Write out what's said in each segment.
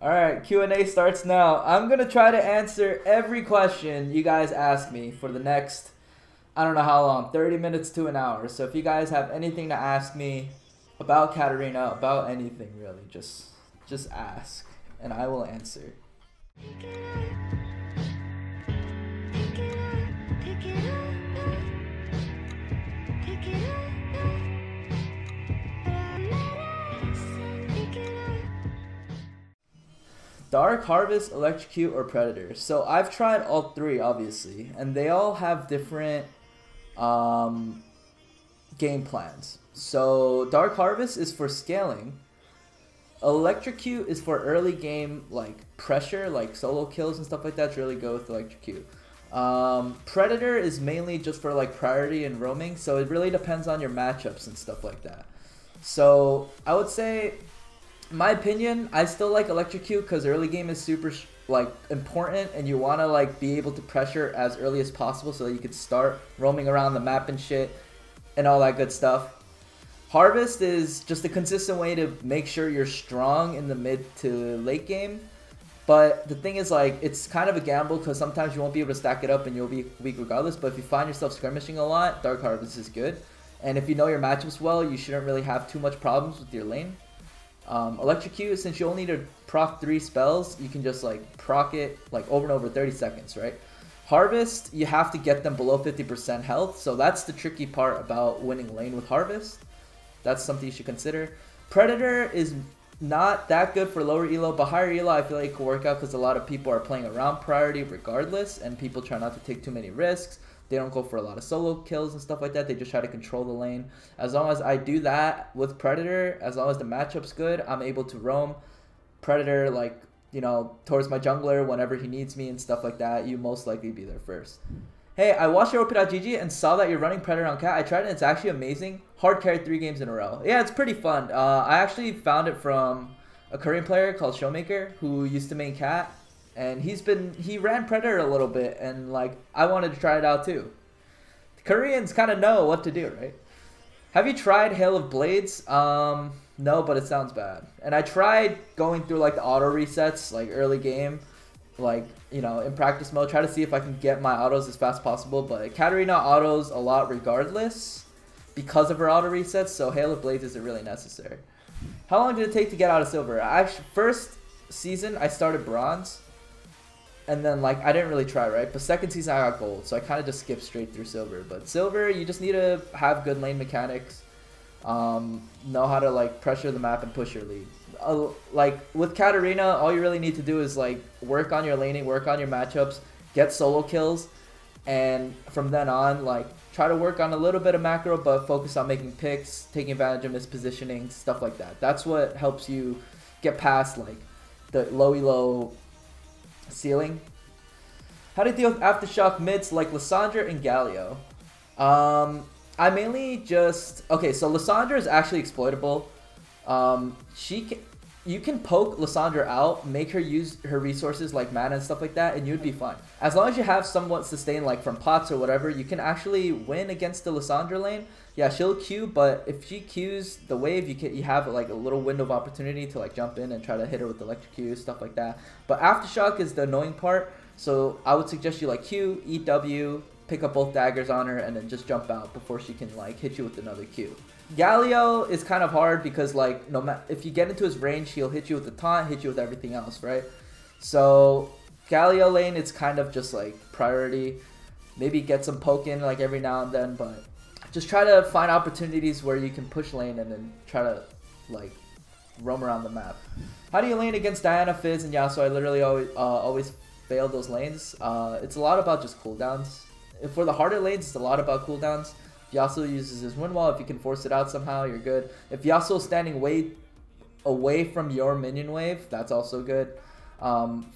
Alright, Q&A starts now. I'm going to try to answer every question you guys ask me for the next, I don't know how long, 30 minutes to an hour. So if you guys have anything to ask me about Katarina, about anything really, just ask and I will answer. Dark, Harvest, Electrocute, or Predator. So I've tried all three, obviously, and they all have different game plans. So Dark Harvest is for scaling. Electrocute is for early game, like pressure, like solo kills and stuff like that. It's really good with Electrocute. Predator is mainly just for like priority and roaming, so it really depends on your matchups and stuff like that. So I would say, in my opinion, I still like Electrocute because early game is super like important, and you want to like be able to pressure as early as possible so that you could start roaming around the map and shit and all that good stuff. Harvest is just a consistent way to make sure you're strong in the mid to late game. But the thing is, like, it's kind of a gamble because sometimes you won't be able to stack it up and you'll be weak regardless. But if you find yourself skirmishing a lot, Dark Harvest is good. And if you know your matchups well, you shouldn't really have too much problems with your lane. Electrocute, since you only need to proc 3 spells, you can just like proc it like over and over 30 seconds, right? Harvest, you have to get them below 50% health, so that's the tricky part about winning lane with Harvest. That's something you should consider. Predator is not that good for lower elo, but higher elo I feel like it could work out because a lot of people are playing around priority regardless, and people try not to take too many risks. They don't go for a lot of solo kills and stuff like that. They just try to control the lane. As long as I do that with Predator, as long as the matchup's good, I'm able to roam Predator, like, you know, towards my jungler whenever he needs me and stuff like that. You most likely be there first. Hey, I watched Europa.gg and saw that you're running Predator on Cat. I tried it and it's actually amazing. Hard carry 3 games in a row. Yeah, it's pretty fun. I actually found it from a Korean player called Showmaker who used to main Cat. And he ran Predator a little bit, and like I wanted to try it out too. The Koreans kind of know what to do, right? Have you tried Hail of Blades? No, but it sounds bad. And I tried going through like the auto resets, like early game, like, you know, in practice mode, try to see if I can get my autos as fast as possible. But Katarina autos a lot regardless because of her auto resets, so Hail of Blades isn't really necessary. How long did it take to get out of silver? First season I started bronze. And then, like, I didn't really try, right? But second season, I got gold. So I kind of just skipped straight through silver. But silver, you just need to have good lane mechanics. Know how to, like, pressure the map and push your lead. Like, with Katarina, all you really need to do is, like, work on your laning, work on your matchups, get solo kills. And from then on, like, try to work on a little bit of macro, but focus on making picks, taking advantage of mispositioning, stuff like that. That's what helps you get past, like, the low elo ceiling. How do you deal with aftershock mids like Lissandra and Galio? I mainly just... Okay, so Lissandra is actually exploitable. You can poke Lissandra out, make her use her resources like mana and stuff like that, and you'd be fine. As long as you have somewhat sustain, like from pots or whatever, you can actually win against the Lissandra lane. Yeah, she'll Q, but if she Qs the wave, you have like a little window of opportunity to like jump in and try to hit her with electric Q, stuff like that. But aftershock is the annoying part, so I would suggest you like Q, eat W, pick up both daggers on her, and then just jump out before she can like hit you with another Q. Galio is kind of hard because like if you get into his range, he'll hit you with the taunt, hit you with everything else, right? So Galio lane, it's kind of just like priority. Maybe get some poke in like every now and then, but just try to find opportunities where you can push lane and then try to like roam around the map. How do you lane against Diana, Fizz, and Yasuo? I literally always fail those lanes. It's a lot about just cooldowns. For the harder lanes, it's a lot about cooldowns. If Yasuo uses his wind wall, if you can force it out somehow, you're good. If Yasuo is standing way away from your minion wave, that's also good.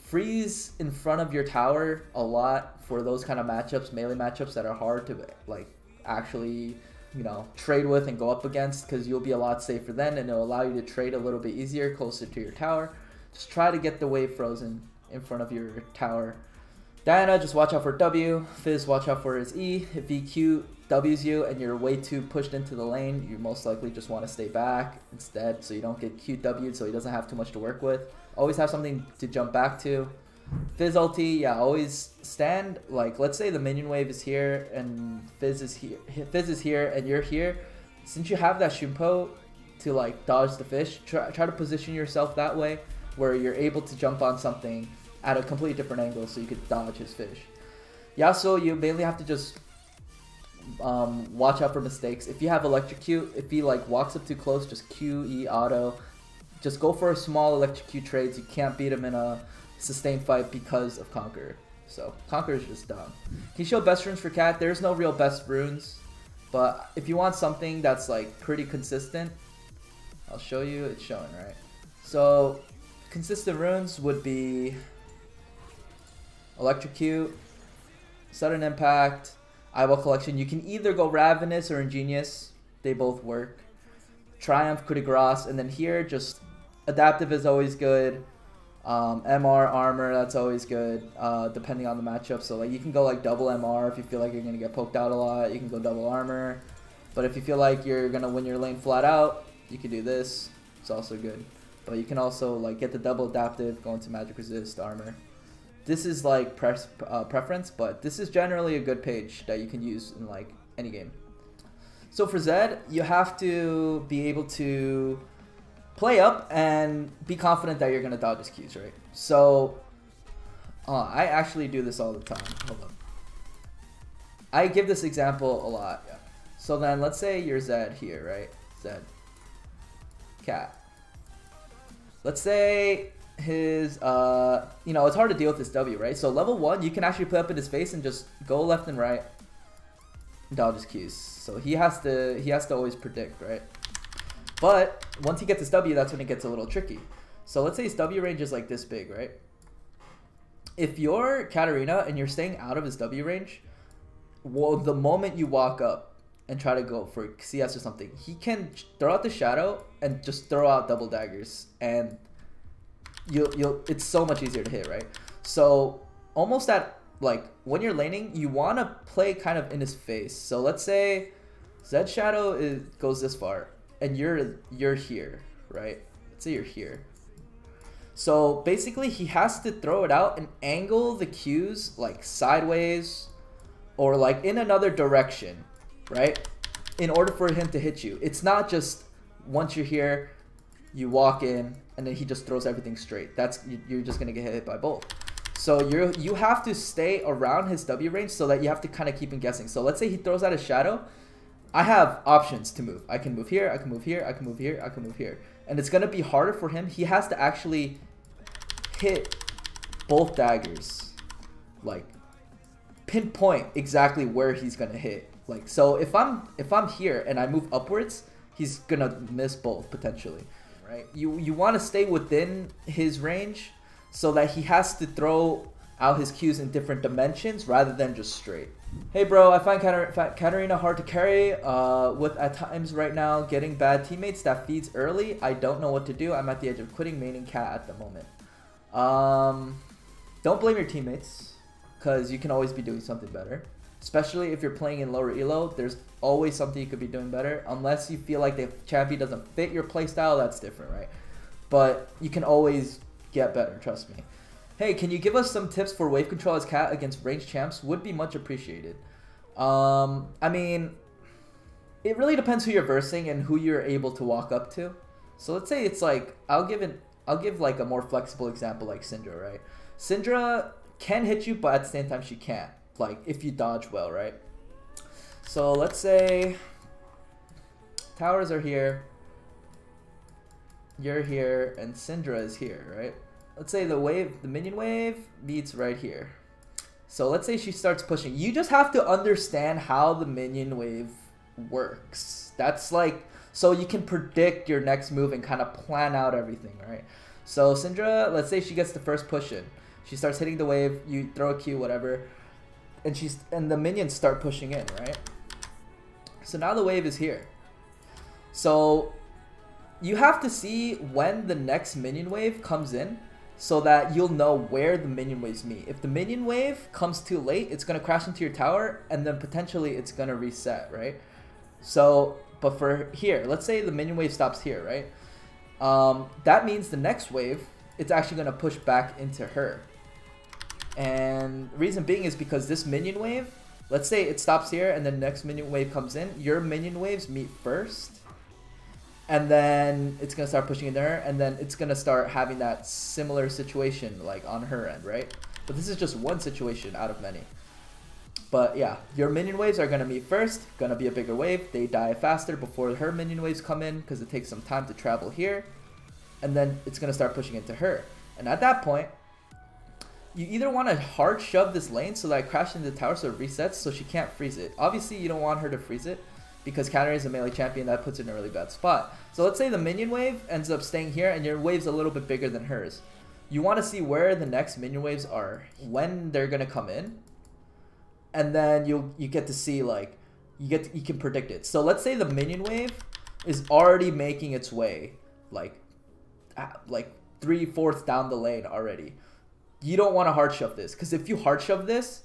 Freeze in front of your tower a lot for those kind of matchups, melee matchups that are hard to like actually, you know, trade with and go up against, because you'll be a lot safer then, and it'll allow you to trade a little bit easier closer to your tower. Just try to get the wave frozen in front of your tower. Diana, just watch out for W. Fizz, watch out for his E. If he Q W's you and you're way too pushed into the lane, you most likely just want to stay back instead so you don't get QW'd, so he doesn't have too much to work with. always have something to jump back to. Fizz ulti, yeah, always stand, like, let's say the minion wave is here and Fizz is here and you're here. Since you have that Shunpo to like dodge the fish, try to position yourself that way where you're able to jump on something at a completely different angle so you could dodge his fish. Yasuo, you mainly have to just watch out for mistakes. If you have electrocute, if he like walks up too close, just Q, E, auto. Just go for a small electrocute trades. You can't beat him in a sustained fight because of Conqueror. So Conqueror is just dumb. Can you show best runes for Cat? There's no real best runes, but if you want something that's like pretty consistent, I'll show you. It's showing, right? So consistent runes would be electrocute, sudden impact, eyeball collection. You can either go ravenous or ingenious. They both work. Triumph, coup de grace, and then here just adaptive is always good. MR, armor, that's always good, depending on the matchup. So like you can go like double MR if you feel like you're gonna get poked out a lot. You can go double armor, but if you feel like you're gonna win your lane flat out, you can do this. It's also good. But you can also like get the double adaptive, go into magic resist, armor. This is like preference, but this is generally a good page that you can use in like any game. So for Zed, you have to be able to play up and be confident that you're going to dodge his Qs, right? So, I actually do this all the time. Hold on. I give this example a lot. Yeah. So then, let's say you're Zed here, right? Zed. Cat. Let's say his, you know, it's hard to deal with this W, right? So level 1, you can actually put up in his face and just go left and right, dodge his Qs. So he has to always predict, right? But once he gets his W, that's when it gets a little tricky. So let's say his W range is like this big, right? If you're Katarina and you're staying out of his W range, well, the moment you walk up and try to go for CS or something, he can throw out the shadow and just throw out double daggers, and it's so much easier to hit, right? So almost at like when you're laning, you want to play kind of in his face. So let's say Zed shadow goes this far. And you're here, right? Let's say you're here. So basically he has to throw it out and angle the Qs like sideways or like in another direction, right? In order for him to hit you. It's not just once you're here, you walk in and then he just throws everything straight. You're just gonna get hit by both. So you have to stay around his W range so that you have to kind of keep him guessing. So let's say he throws out a shadow. I have options to move. I can move here, I can move here, I can move here, I can move here. And it's going to be harder for him. He has to actually hit both daggers. Like, pinpoint exactly where he's going to hit. Like, so if I'm here and I move upwards, he's going to miss both potentially, right? You want to stay within his range so that he has to throw out his Qs in different dimensions rather than just straight. Hey bro, I find Katarina hard to carry with at times right now getting bad teammates that feeds early. I don't know what to do. I'm at the edge of quitting maining Cat at the moment. Don't blame your teammates because you can always be doing something better. Especially if you're playing in lower elo, there's always something you could be doing better. Unless you feel like the champion doesn't fit your playstyle, that's different, right? But you can always get better, trust me. Hey, can you give us some tips for wave control as Cat against ranged champs? Would be much appreciated. I mean, it really depends who you're versing and who you're able to walk up to. So let's say it's like, I'll give like a more flexible example like Syndra, right? Syndra can hit you, but at the same time she can't. Like, if you dodge well, right? So let's say towers are here, you're here, and Syndra is here, right? Let's say the minion wave meets right here. So let's say she starts pushing. You just have to understand how the minion wave works. That's like, so you can predict your next move and kind of plan out everything, right? So Syndra, let's say she gets the first push in. She starts hitting the wave, you throw a Q, whatever, and the minions start pushing in, right? So now the wave is here. So you have to see when the next minion wave comes in, so that you'll know where the minion waves meet. If the minion wave comes too late, it's going to crash into your tower, and then potentially it's going to reset, right? So, but for here, let's say the minion wave stops here, right? That means the next wave it's actually going to push back into her. And reason being is because this minion wave, let's say it stops here and then the next minion wave comes in, your minion waves meet first. And then it's going to start pushing into her, and then it's going to start having that similar situation like on her end, right? But this is just one situation out of many. But yeah, your minion waves are going to meet first, going to be a bigger wave. They die faster before her minion waves come in because it takes some time to travel here. And then it's going to start pushing into her. And at that point, you either want to hard shove this lane so that it crashes into the tower so it resets so she can't freeze it. Obviously, you don't want her to freeze it because Katarina is a melee champion. That puts it in a really bad spot. So let's say the minion wave ends up staying here and your wave's a little bit bigger than hers. You want to see where the next minion waves are, when they're going to come in. And then you get to see, like, you can predict it. So let's say the minion wave is already making its way like 3/4 down the lane already. You don't want to hard shove this, because if you hard shove this,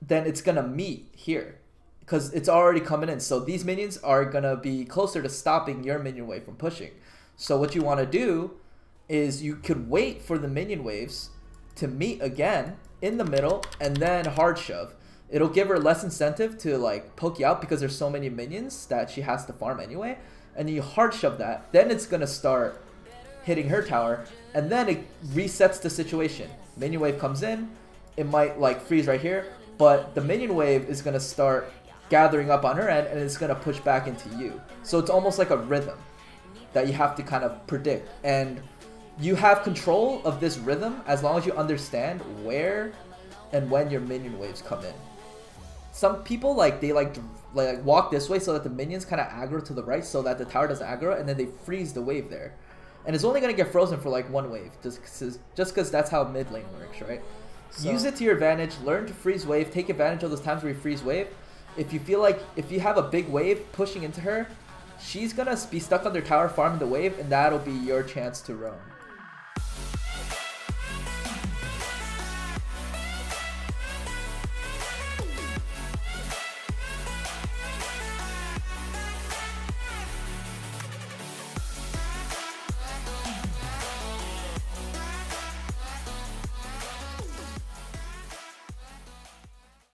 then it's gonna meet here because it's already coming in. So these minions are gonna be closer to stopping your minion wave from pushing. So what you want to do is you could wait for the minion waves to meet again in the middle and then hard shove. It'll give her less incentive to like poke you out because there's so many minions that she has to farm anyway. And you hard shove that, then it's gonna start hitting her tower, and then it resets the situation. Minion wave comes in, it might like freeze right here, but the minion wave is gonna start gathering up on her end and it's gonna push back into you. So it's almost like a rhythm that you have to kind of predict, and you have control of this rhythm as long as you understand where and when your minion waves come in. Some people like walk this way so that the minions kind of aggro to the right so that the tower doesn't aggro, and then they freeze the wave there. And it's only going to get frozen for like one wave, just because that's how mid lane works, right? So use it to your advantage, learn to freeze wave, take advantage of those times where you freeze wave. If you feel like, if you have a big wave pushing into her, she's going to be stuck under tower farming the wave, and that'll be your chance to roam.